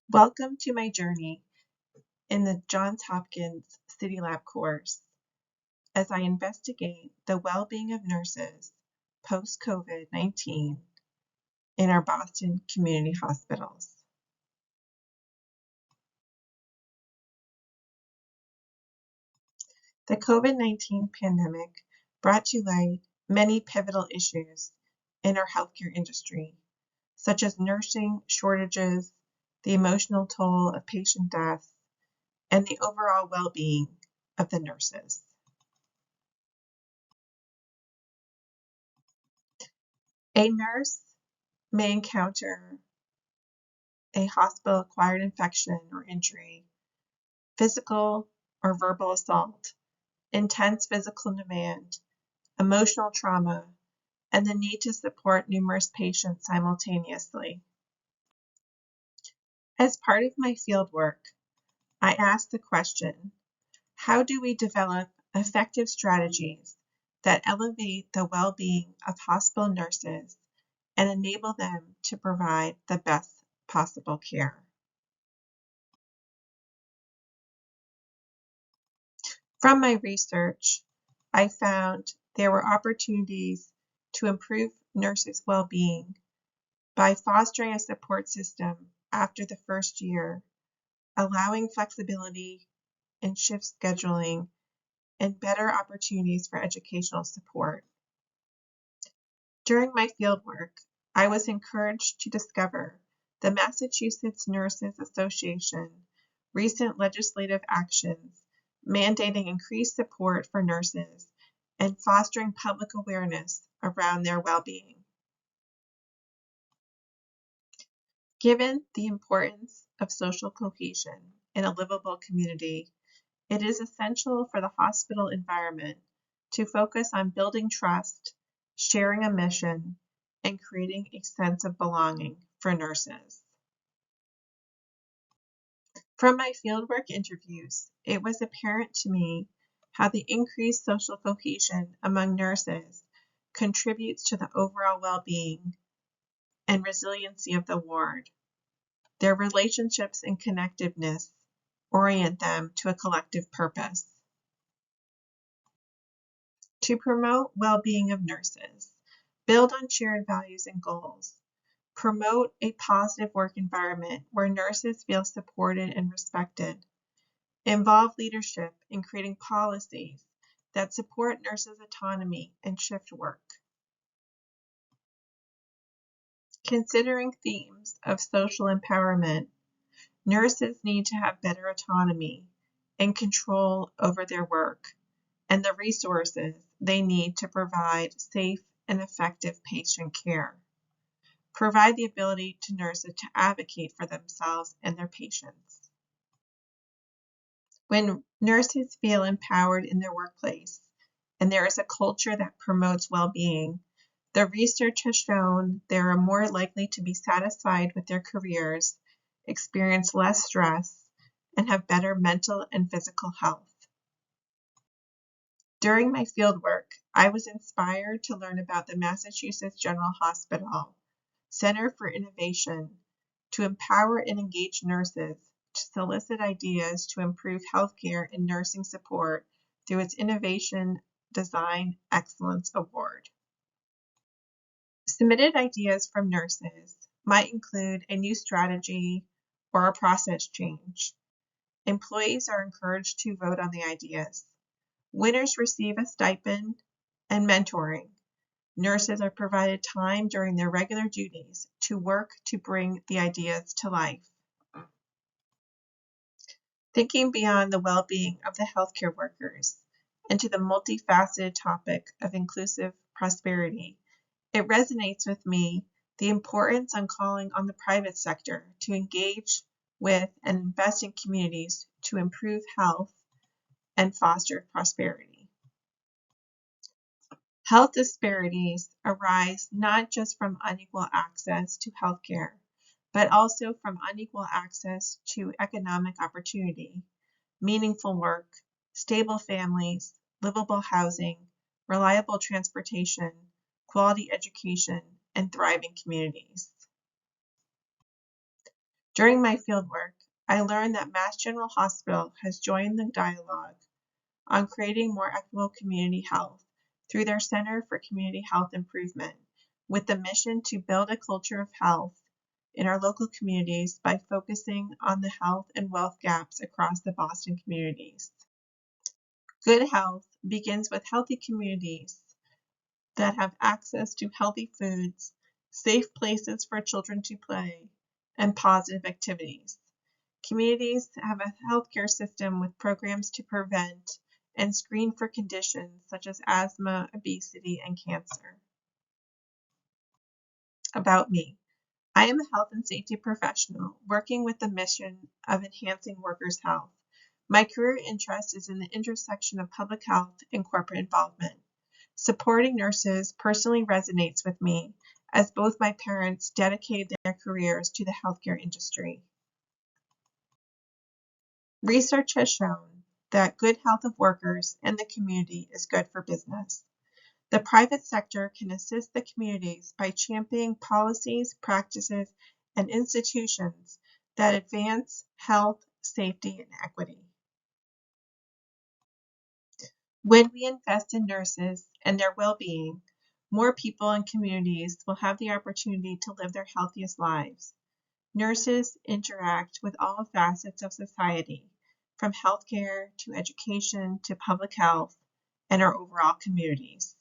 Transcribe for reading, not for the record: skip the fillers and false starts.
Welcome to my journey in the Johns Hopkins City Lab course as I investigate the well-being of nurses post-COVID-19 in our Boston community hospitals. The COVID-19 pandemic brought to light many pivotal issues in our healthcare industry, such as nursing shortages, the emotional toll of patient deaths, and the overall well-being of the nurses. A nurse may encounter a hospital-acquired infection or injury, physical or verbal assault, intense physical demand, emotional trauma, and the need to support numerous patients simultaneously. As part of my fieldwork, I asked the question, how do we develop effective strategies that elevate the well-being of hospital nurses and enable them to provide the best possible care? From my research, I found there were opportunities to improve nurses' well-being by fostering a support system after the first year, allowing flexibility in shift scheduling, and better opportunities for educational support. During my fieldwork, I was encouraged to discover the Massachusetts Nurses Association recent legislative actions mandating increased support for nurses and fostering public awareness around their well-being. Given the importance of social cohesion in a livable community, it is essential for the hospital environment to focus on building trust, sharing a mission, and creating a sense of belonging for nurses. From my fieldwork interviews, it was apparent to me how the increased social cohesion among nurses contributes to the overall well-being and resiliency of the ward. Their relationships and connectiveness orient them to a collective purpose. To promote well-being of nurses, build on shared values and goals, promote a positive work environment where nurses feel supported and respected, involve leadership in creating policies that support nurses' autonomy and shift work. Considering themes of social empowerment, nurses need to have better autonomy and control over their work and the resources they need to provide safe and effective patient care. Provide the ability to nurses to advocate for themselves and their patients. When nurses feel empowered in their workplace and there is a culture that promotes well-being, the research has shown they are more likely to be satisfied with their careers, experience less stress, and have better mental and physical health. During my fieldwork, I was inspired to learn about the Massachusetts General Hospital Center for Innovation to empower and engage nurses to solicit ideas to improve healthcare and nursing support through its Innovation Design Excellence Award. Submitted ideas from nurses might include a new strategy or a process change. Employees are encouraged to vote on the ideas. Winners receive a stipend and mentoring. Nurses are provided time during their regular duties to work to bring the ideas to life. Thinking beyond the well-being of the healthcare workers into the multifaceted topic of inclusive prosperity, it resonates with me the importance on calling on the private sector to engage with and invest in communities to improve health and foster prosperity. Health disparities arise not just from unequal access to healthcare, but also from unequal access to economic opportunity, meaningful work, stable families, livable housing, reliable transportation, quality education, and thriving communities. During my fieldwork, I learned that Mass General Hospital has joined the dialogue on creating more equitable community health through their Center for Community Health Improvement, with the mission to build a culture of health in our local communities by focusing on the health and wealth gaps across the Boston communities. Good health begins with healthy communities that have access to healthy foods, safe places for children to play, and positive activities. Communities have a healthcare system with programs to prevent and screen for conditions such as asthma, obesity, and cancer. About me. I am a health and safety professional working with the mission of enhancing workers' health. My career interest is in the intersection of public health and corporate involvement. Supporting nurses personally resonates with me, as both my parents dedicated their careers to the healthcare industry. Research has shown that good health of workers and the community is good for business. The private sector can assist the communities by championing policies, practices, and institutions that advance health, safety, and equity. When we invest in nurses and their well-being, more people and communities will have the opportunity to live their healthiest lives. Nurses interact with all facets of society, from healthcare to education to public health and our overall communities.